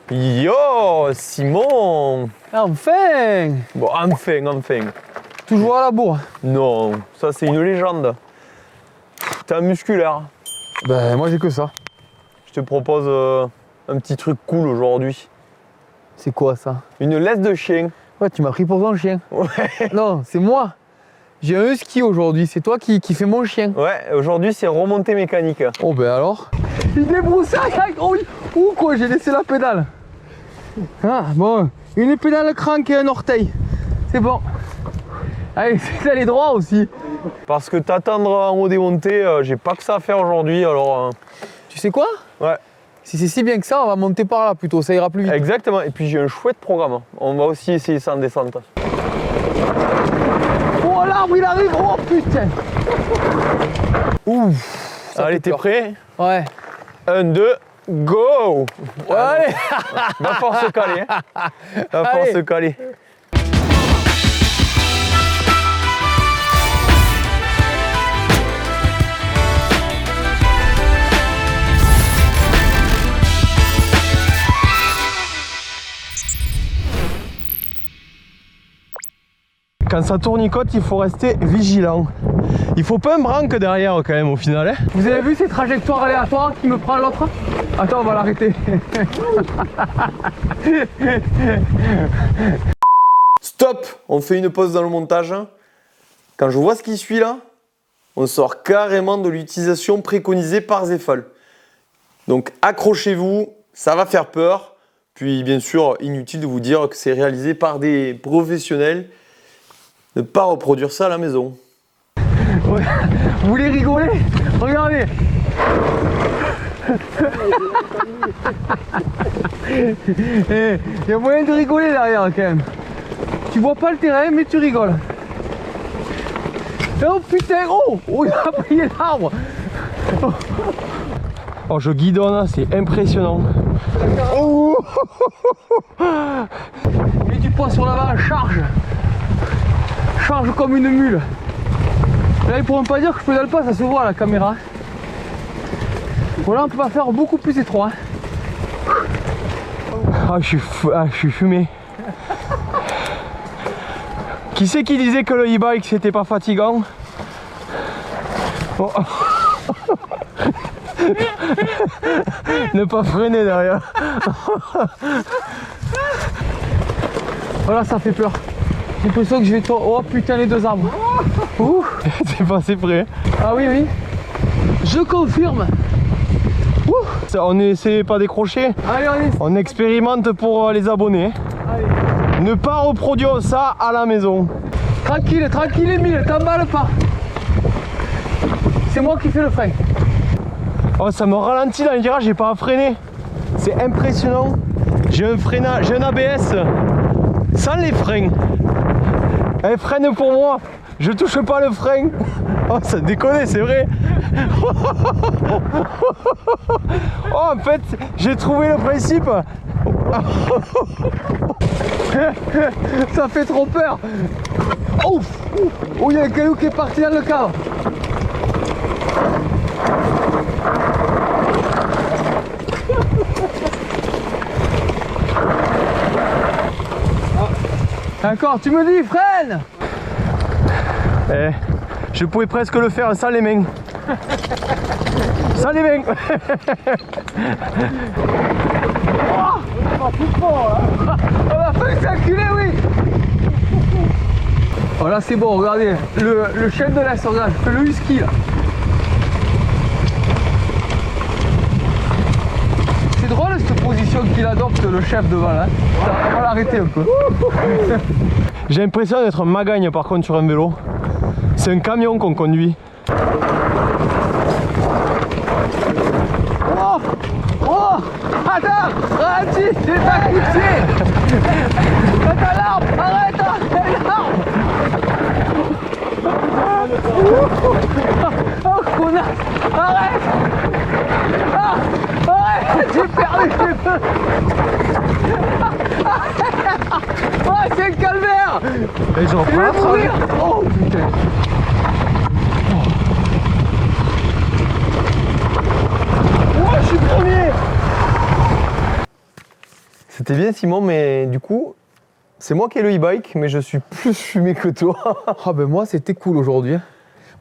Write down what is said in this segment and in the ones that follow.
Yo, Simon! Enfin! Bon, enfin. Toujours à la bourre? Non, ça c'est une légende. T'es un musculaire. Ben, moi j'ai que ça. Je te propose un petit truc cool aujourd'hui. C'est quoi ça? Une laisse de chien. Ouais, tu m'as pris pour ton chien. Ouais. Non, c'est moi. J'ai un husky aujourd'hui, c'est toi qui fais mon chien. Ouais, aujourd'hui c'est remontée mécanique. Oh ben alors? Il débroussaille avec... Ouh quoi, j'ai laissé la pédale. Ah bon, une pédale crank et un orteil. C'est bon. Allez, c'est d'aller droit aussi. Parce que t'attendre en haut des montées, j'ai pas que ça à faire aujourd'hui, alors... Tu sais quoi? Ouais. Si c'est si bien que ça, on va monter par là plutôt, ça ira plus vite. Exactement, et puis j'ai un chouette programme. On va aussi essayer ça en descente. Oh l'arbre il arrive, oh putain. Ouf. Allez, t'es prêt? Ouais. 1, 2, go! Ouais, allez. Va falloir se caler, hein. Va falloir Allez. se caler. Quand ça tournicote, il faut rester vigilant. Il faut pas un branque derrière quand même au final. Hein. Vous avez vu ces trajectoires aléatoires qui me prend l'autre? Attends, on va l'arrêter. Stop! On fait une pause dans le montage. Quand je vois ce qui suit là, on sort carrément de l'utilisation préconisée par Zefal. Donc accrochez-vous, ça va faire peur. Puis bien sûr, inutile de vous dire que c'est réalisé par des professionnels. Ne pas reproduire ça à la maison. Ouais. Vous voulez rigoler? Regardez. Il y a moyen de rigoler derrière quand même. Tu vois pas le terrain mais tu rigoles. Oh putain, oh il a pris l'arbre. Oh, je guidonne, c'est impressionnant. Oh. Mets du poids sur l'avant, charge. Charge comme une mule. Là ils pourront pas dire que je pédale pas, ça se voit à la caméra. Voilà, on peut pas faire beaucoup plus étroit. Ah, je suis fumé. Qui c'est qui disait que le e-bike c'était pas fatigant? Oh. Ne pas freiner derrière. Voilà, ça fait peur. J'ai l'impression que je vais tomber. Oh putain, les deux arbres. Ouh. T'es passé près. Ah oui, oui. Je confirme. Ouh. On essaie pas décrocher. Allez, On expérimente pour les abonnés. Allez. Ne pas reproduire ça à la maison. Tranquille, tranquille Emile, t'emballes pas. C'est moi qui fais le frein. Oh, ça me ralentit dans les virages, j'ai pas à freiner. C'est impressionnant. J'ai un freinage, j'ai un ABS sans les freins. Elle freine pour moi. Je touche pas le frein. Oh, ça déconne, c'est vrai. Oh, en fait, j'ai trouvé le principe. Ça fait trop peur. Ouf. Oh, il y a un caillou qui est parti dans le cadre. D'accord, tu me dis freine. Eh, je pouvais presque le faire sans les mains. Sans les mains. Oh, pas plus fort là. On a failli s'enculer, oui. Oh là c'est bon, regardez, le chef de la regarde, je fais le husky là. C'est drôle cette position qu'il adopte le chef devant là. On va l'arrêter un peu. J'ai l'impression d'être un magagne par contre sur un vélo. C'est un camion qu'on conduit. Oh, oh, attends, ralentis, j'ai pas coûté. Attends l'arbre, arrête, l'arbre. Oh connasse, arrête. Ah, arrête, j'ai perdu les cheveux. Oh, c'est un calvaire. Et j'en Je vais prends mourir. Oh putain. Oh, je suis premier. C'était bien Simon, mais du coup, c'est moi qui ai le e-bike, mais je suis plus fumé que toi. Ah ben moi, c'était cool aujourd'hui.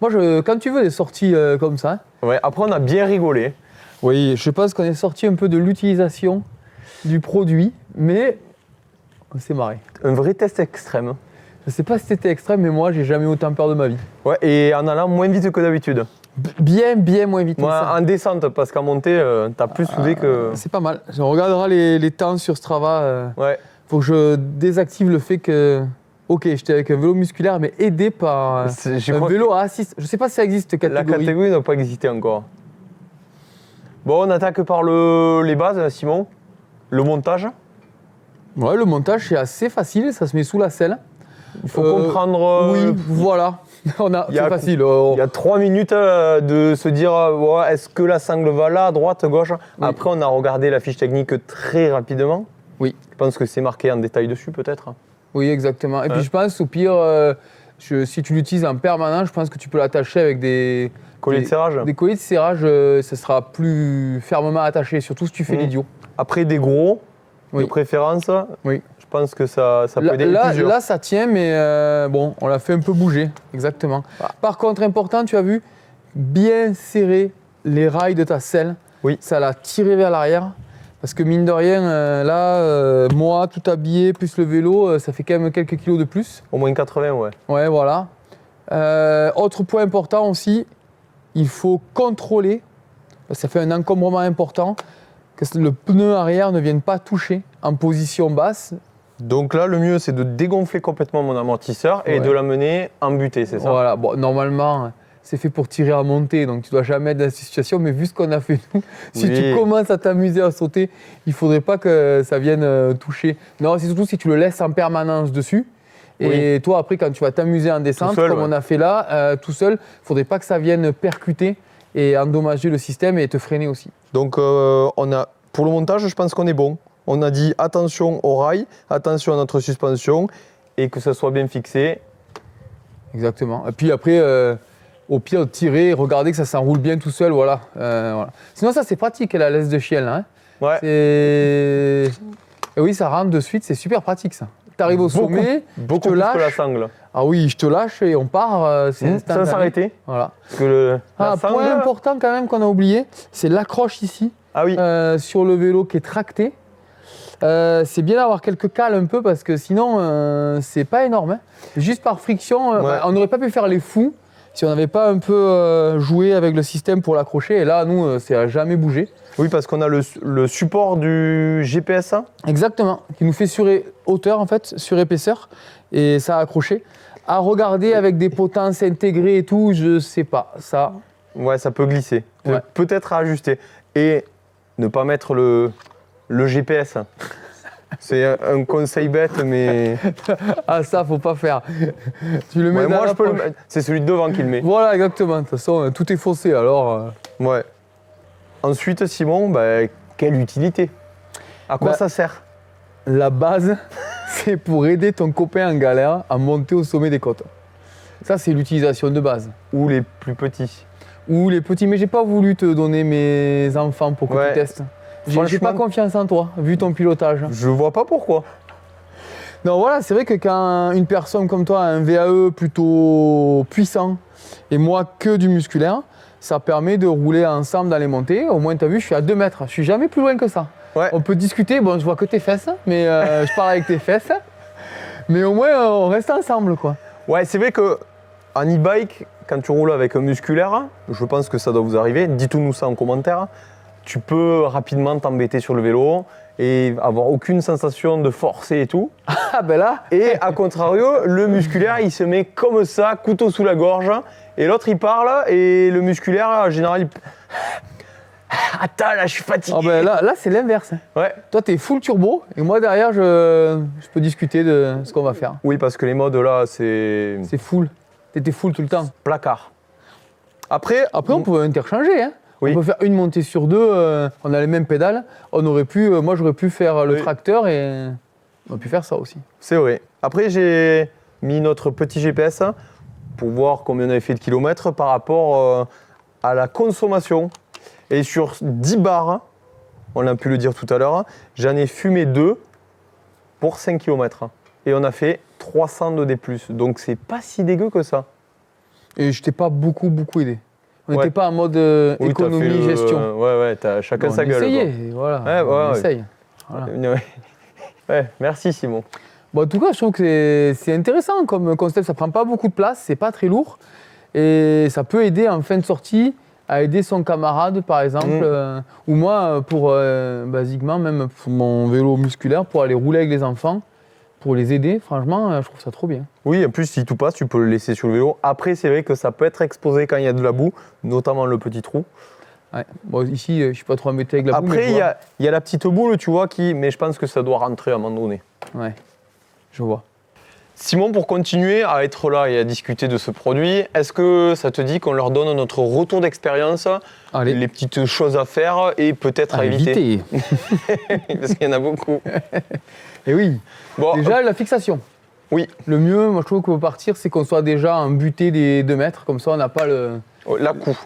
Moi, quand tu veux des sorties comme ça. Ouais, après on a bien rigolé. Oui, je pense qu'on est sorti un peu de l'utilisation du produit, mais on s'est marré. Un vrai test extrême. Je sais pas si c'était extrême, mais moi, j'ai jamais eu autant peur de ma vie. Ouais, et en allant moins vite que d'habitude. Bien moins vite. Moi, en descente, parce qu'en montée, t'as plus soudé que... C'est pas mal. On regardera les temps sur Strava. Ouais. Faut que je désactive le fait que... Ok, j'étais avec un vélo musculaire, mais aidé par un vélo à assist. Je sais pas si ça existe, cette catégorie. La catégorie n'a pas existé encore. Bon, on attaque par les bases, Simon. Le montage. Ouais, le montage, c'est assez facile. Ça se met sous la selle. Il faut comprendre... Oui, voilà. C'est facile. Il y a 3 minutes de se dire ouais, est-ce que la sangle va là, à droite, gauche. Oui. Après, on a regardé la fiche technique très rapidement. Oui. Je pense que c'est marqué en détail dessus, peut-être. Oui, exactement. Et puis, je pense, au pire, si tu l'utilises en permanence, je pense que tu peux l'attacher avec des colliers de serrage. Des colliers de serrage, ça sera plus fermement attaché, surtout si tu fais l'idiot. Après, des gros, de préférence. Oui. Je pense que ça peut aider plusieurs. Là, ça tient, mais bon, on l'a fait un peu bouger, exactement. Ah. Par contre, important, tu as vu, bien serrer les rails de ta selle. Oui. Ça l'a tiré vers l'arrière. Parce que mine de rien, moi, tout habillé, plus le vélo, ça fait quand même quelques kilos de plus. Au moins 80, ouais. Ouais, voilà. Autre point important aussi, il faut contrôler, ça fait un encombrement important, que le pneu arrière ne vienne pas toucher en position basse. Donc là, le mieux, c'est de dégonfler complètement mon amortisseur et de l'amener en butée, c'est ça? Voilà, bon, normalement, c'est fait pour tirer à monter, donc tu ne dois jamais être dans cette situation, mais vu ce qu'on a fait nous, si tu commences à t'amuser à sauter, il ne faudrait pas que ça vienne toucher. Non, c'est surtout si tu le laisses en permanence dessus. Et toi, après, quand tu vas t'amuser en descente, seul, comme on a fait là, tout seul, il ne faudrait pas que ça vienne percuter et endommager le système et te freiner aussi. Donc, pour le montage, je pense qu'on est bon. On a dit attention au rail, attention à notre suspension et que ça soit bien fixé. Exactement. Et puis après, au pire, tirer, regarder que ça s'enroule bien tout seul, voilà. Sinon, ça, c'est pratique, la laisse de chienne. Hein. Ouais. Et oui, ça rentre de suite, c'est super pratique, ça. Tu arrives au sommet, je te lâche. Que la sangle. Ah oui, je te lâche et on part, c'est instantané. Ça s'arrêter. Voilà. Parce que sangle... point important quand même qu'on a oublié, c'est l'accroche ici, sur le vélo qui est tracté. C'est bien d'avoir quelques cales un peu parce que sinon, c'est pas énorme. Hein. Juste par friction, on n'aurait pas pu faire les fous si on n'avait pas un peu joué avec le système pour l'accrocher. Et là, nous, ça n'a jamais bougé. Oui, parce qu'on a le support du GPS. Exactement, qui nous fait sur hauteur en fait, sur épaisseur, et ça a accroché. À regarder avec des potences intégrées et tout, je sais pas, ça... Ouais, ça peut glisser, peut-être à ajuster. Et ne pas mettre le GPS. C'est un conseil bête, mais... Ah, ça, faut pas faire. Tu le mets dans moi, je peux le mettre. C'est celui de devant qui le met. Voilà, exactement. De toute façon, tout est faussé, alors... Ouais. Ensuite, Simon, quelle utilité? À quoi ça sert? La base, c'est pour aider ton copain en galère à monter au sommet des côtes. Ça, c'est l'utilisation de base. Ou les plus petits. Ou les petits, mais j'ai pas voulu te donner mes enfants pour que tu testes. J'ai pas confiance en toi, vu ton pilotage. Je vois pas pourquoi. Non, voilà, c'est vrai que quand une personne comme toi a un VAE plutôt puissant et moi que du musculaire, ça permet de rouler ensemble dans les montées. Au moins, tu as vu, je suis à 2 mètres. Je suis jamais plus loin que ça. Ouais. On peut discuter. Bon, je vois que tes fesses, mais je parle avec tes fesses. Mais au moins, on reste ensemble, quoi. Ouais, c'est vrai qu'en e-bike, quand tu roules avec un musculaire, je pense que ça doit vous arriver. Dites-nous ça en commentaire. Tu peux rapidement t'embêter sur le vélo et avoir aucune sensation de forcer et tout. Ah ben là. Et à contrario, le musculaire, il se met comme ça, couteau sous la gorge. Et l'autre, il parle et le musculaire, en général, il... Attends, là, je suis fatigué. Ah ben là c'est l'inverse. Ouais. Toi, t'es full turbo et moi, derrière, je peux discuter de ce qu'on va faire. Oui, parce que les modes, là, c'est... C'est full. T'étais full tout le temps. Placard. Après on peut interchanger, hein. Oui. On peut faire une montée sur 2, on a les mêmes pédales. On aurait pu, moi, j'aurais pu faire le tracteur et on aurait pu faire ça aussi. C'est vrai. Après, j'ai mis notre petit GPS pour voir combien on avait fait de kilomètres par rapport à la consommation. Et sur 10 bars, on a pu le dire tout à l'heure. J'en ai fumé 2 pour 5 km. Et on a fait 300 de D+. Donc c'est pas si dégueu que ça. Et je t'ai pas beaucoup aidé. On n'était Ouais. pas en mode Oui, t'as économie, fait le- gestion. Ouais, t'as chacun sa gueule. On essayait, voilà. On essaye. Voilà. Ouais, merci Simon. Bon, en tout cas, je trouve que c'est intéressant comme concept. Ça prend pas beaucoup de place, c'est pas très lourd. Et ça peut aider en fin de sortie à aider son camarade, par exemple. Ou moi, pour basiquement, même pour mon vélo musculaire, pour aller rouler avec les enfants, pour les aider. Franchement, je trouve ça trop bien. Oui, en plus, si tout passe, tu peux le laisser sur le vélo. Après, c'est vrai que ça peut être exposé quand il y a de la boue, notamment le petit trou. Ouais. Bon, ici, je suis pas trop embêté avec la boue. Après, il y a la petite boule, tu vois, mais je pense que ça doit rentrer à un moment donné. Ouais, je vois. Simon, pour continuer à être là et à discuter de ce produit, est-ce que ça te dit qu'on leur donne notre retour d'expérience, Allez. les petites choses à faire et peut-être à éviter? Parce qu'il y en a beaucoup. Et oui. Bon, Déjà, la fixation. oui, Le mieux, moi je trouve qu'on partir, c'est qu'on soit déjà en butée des 2 mètres, comme ça on n'a pas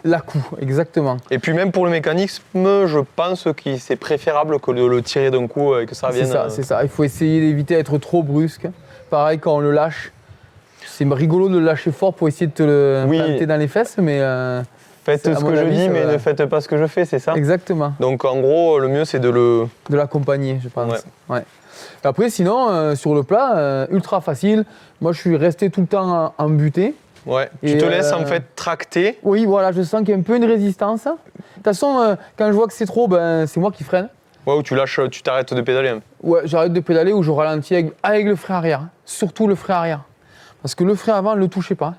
la coup, exactement. Et puis même pour le mécanisme, je pense que c'est préférable que de le tirer d'un coup et que ça revienne. C'est ça. Il faut essayer d'éviter d'être trop brusque. Pareil, quand on le lâche, c'est rigolo de le lâcher fort pour essayer de te le planter dans les fesses, mais... Faites ce que je dis, mais ne faites pas ce que je fais, c'est ça? Exactement. Donc en gros, le mieux c'est de l'accompagner, je pense. Ouais. Après, sinon, sur le plat, ultra facile. Moi, je suis resté tout le temps en butée. Ouais. Et Tu te laisses en fait tracter. Oui, voilà, je sens qu'il y a un peu une résistance. De toute façon, quand je vois que c'est trop, c'est moi qui freine. Ouais, ou tu lâches, tu t'arrêtes de pédaler. Ouais, j'arrête de pédaler ou je ralentis avec le frein arrière. Surtout le frein arrière. Parce que le frein avant, ne le touchez pas.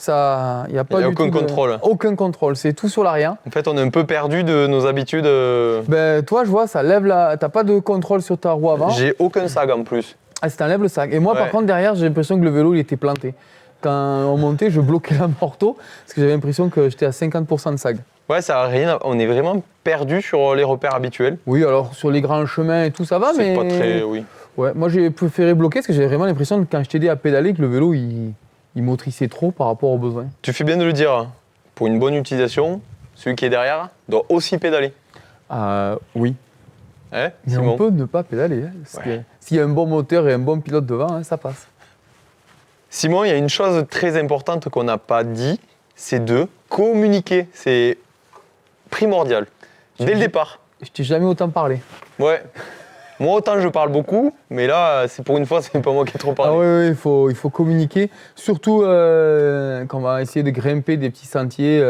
Il n'y a pas aucun contrôle. Aucun contrôle, c'est tout sur l'arrière. En fait, on est un peu perdu de nos habitudes. Toi, je vois, ça lève t'as pas de contrôle sur ta roue avant. J'ai aucun sag en plus. Ah, ça t'enlève le sac. Et moi, par contre, derrière, j'ai l'impression que le vélo, il était planté. Quand on montait, je bloquais la morteau parce que j'avais l'impression que j'étais à 50% de sag. Ouais, ça a rien. On est vraiment perdu sur les repères habituels. Oui, alors sur les grands chemins et tout, ça va, mais. C'est pas très. Oui. Ouais, moi, j'ai préféré bloquer parce que j'avais vraiment l'impression que quand je t'aidais à pédaler, que le vélo, il motrissait trop par rapport aux besoins. Tu fais bien de le dire. Pour une bonne utilisation, celui qui est derrière doit aussi pédaler. Oui. Hein, Mais Simon? on peut ne pas pédaler. Parce que s'il y a un bon moteur et un bon pilote devant, ça passe. Simon, il y a une chose très importante qu'on n'a pas dit, c'est de communiquer. C'est primordial. Dès le départ. Je t'ai jamais autant parlé. Ouais. Moi, autant je parle beaucoup, mais là, c'est pour une fois, c'est pas moi qui ai trop parlé. Ah oui, il faut communiquer. Surtout quand on va essayer de grimper des petits sentiers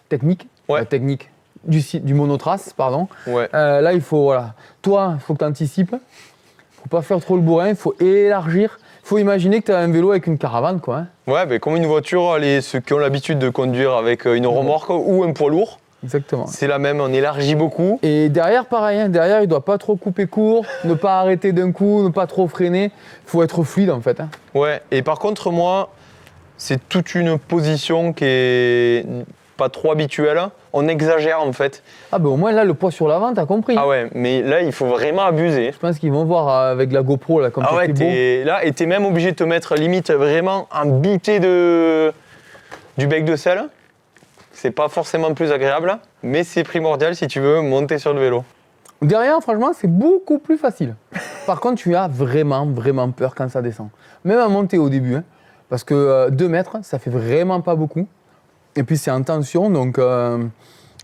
techniques. Ouais. Techniques. Du monotrace, pardon. Ouais. Là, il faut, voilà. Toi, il faut que tu anticipes. Il ne faut pas faire trop le bourrin, il faut élargir. Il faut imaginer que tu as un vélo avec une caravane, quoi. Hein. Ouais, mais comme une voiture, ceux qui ont l'habitude de conduire avec une remorque ou un poids lourd, Exactement. c'est la même, on élargit beaucoup. Et derrière, pareil, hein, derrière, il ne doit pas trop couper court, ne pas arrêter d'un coup, ne pas trop freiner. Il faut être fluide, en fait. Hein. Ouais, et par contre, moi, c'est toute une position qui est pas trop habituelle. On exagère, en fait. Ah ben au moins, là, le poids sur l'avant, t'as compris. Ah ouais, mais là, il faut vraiment abuser. Je pense qu'ils vont voir avec la GoPro, là, comme Ah ouais, t'es beau. t'es là, et t'es même obligé de te mettre limite vraiment en butée du bec de selle. C'est pas forcément plus agréable, mais c'est primordial si tu veux monter sur le vélo. Derrière, franchement, c'est beaucoup plus facile. Par contre, tu as vraiment, vraiment peur quand ça descend. Même à monter au début, hein, parce que 2 mètres, ça fait vraiment pas beaucoup. Et puis, c'est en tension, donc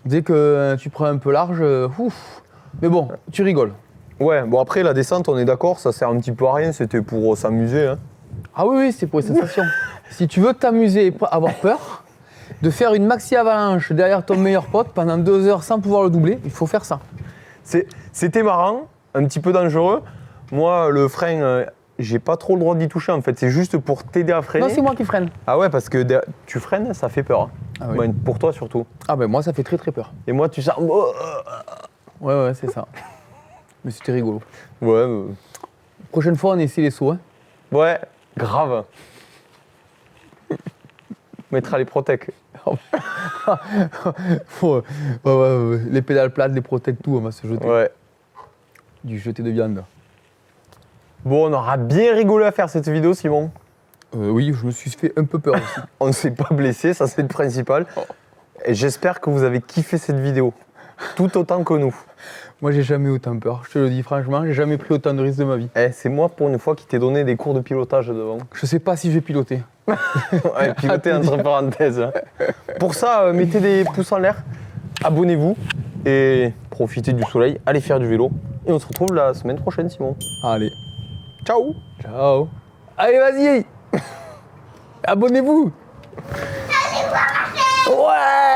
dès que tu prends un peu large, ouf. Mais bon, tu rigoles. Ouais, bon après la descente, on est d'accord, ça sert un petit peu à rien, c'était pour s'amuser. Hein. Ah oui, c'est pour les sensations. Si tu veux t'amuser et pas avoir peur, de faire une maxi avalanche derrière ton meilleur pote pendant 2 heures sans pouvoir le doubler, il faut faire ça. C'était marrant, un petit peu dangereux. Moi, le frein, j'ai pas trop le droit d'y toucher en fait, c'est juste pour t'aider à freiner. Non, c'est moi qui freine. Ah ouais, parce que tu freines, ça fait peur. Ah oui. Ouais, pour toi surtout. Ah ben moi, ça fait très très peur. Et moi, tu sens. Ouais, c'est ça. Mais c'était rigolo. Ouais, Prochaine fois, on essaie les sauts. Hein. ouais, grave. On mettra les protèques. Les pédales plates, les protèques, tout, on va se jeter. Ouais. Du jeté de viande. Bon, on aura bien rigolé à faire cette vidéo, Simon. Oui, je me suis fait un peu peur aussi. On ne s'est pas blessé, ça c'est le principal. Et j'espère que vous avez kiffé cette vidéo. tout autant que nous. Moi, j'ai jamais eu autant peur. Je te le dis franchement, j'ai jamais pris autant de risques de ma vie. Eh, c'est moi pour une fois qui t'ai donné des cours de pilotage devant. Je sais pas si je vais piloter. Ouais, piloter entre parenthèses. Hein. Pour ça, mettez des pouces en l'air, abonnez-vous et profitez du soleil, allez faire du vélo. Et on se retrouve la semaine prochaine, Simon. Allez, Ciao. ciao. Allez, vas-y. Abonnez-vous. Ouais.